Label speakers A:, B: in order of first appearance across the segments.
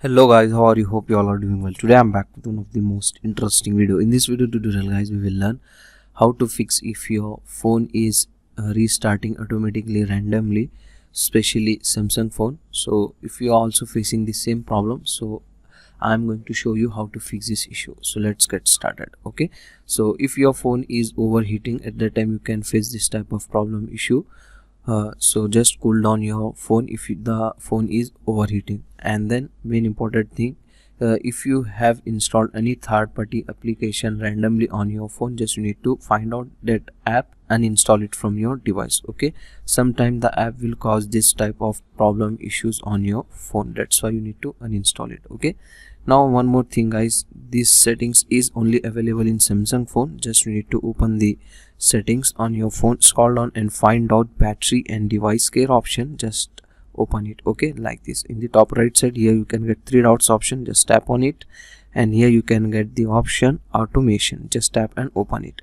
A: Hello guys, how are you? Hope you all are doing well. Today I'm back with one of the most interesting video. In this video tutorial guys, we will learn how to fix if your phone is restarting automatically randomly, especially Samsung phone. So if you are also facing the same problem, so I'm going to show you how to fix this issue. So let's get started. Okay, so if your phone is overheating, at that time you can face this type of problem issue. So just cool down your phone if the phone is overheating. And then main important thing, if you have installed any third-party application randomly on your phone, just you need to find out that app and install it from your device. Okay, sometimes the app will cause this type of problem issues on your phone, that's why you need to uninstall it. Okay, now one more thing guys, this settings is only available in Samsung phone. Just you need to open the settings on your phone, scroll down and find out battery and device care option. Just open it. Okay, like this. In the top right side here you can get three dots option, just tap on it, and here you can get the option automation. Just tap and open it,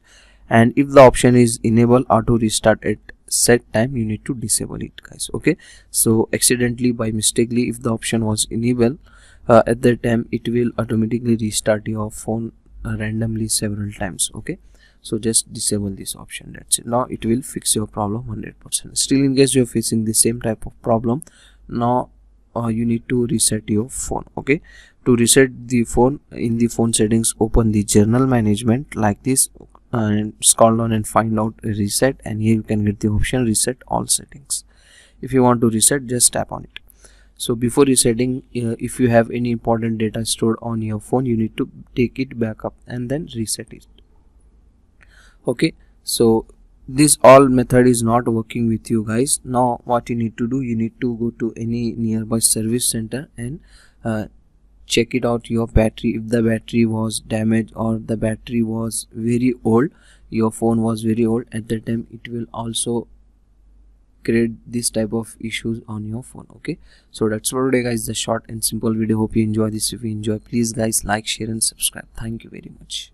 A: and if the option is enable auto restart at set time, you need to disable it guys. Okay, so accidentally by mistakenly if the option was enable, at that time it will automatically restart your phone randomly several times. Okay, so just disable this option, that's it. Now it will fix your problem 100%. Still in case you're facing the same type of problem, now you need to reset your phone. Okay, to reset the phone, in the phone settings open the general management like this, and scroll down and find out reset, and here you can get the option reset all settings. If you want to reset, just tap on it. So before resetting, if you have any important data stored on your phone, you need to take it back up and then reset it. Okay, so this all method is not working with you guys. Now what you need to do, you need to go to any nearby service center and check it out your battery. If the battery was damaged or the battery was very old, your phone was very old, at that time it will also create this type of issues on your phone. Okay, so that's for today guys, the short and simple video. Hope you enjoy this. If you enjoy, please guys like, share and subscribe. Thank you very much.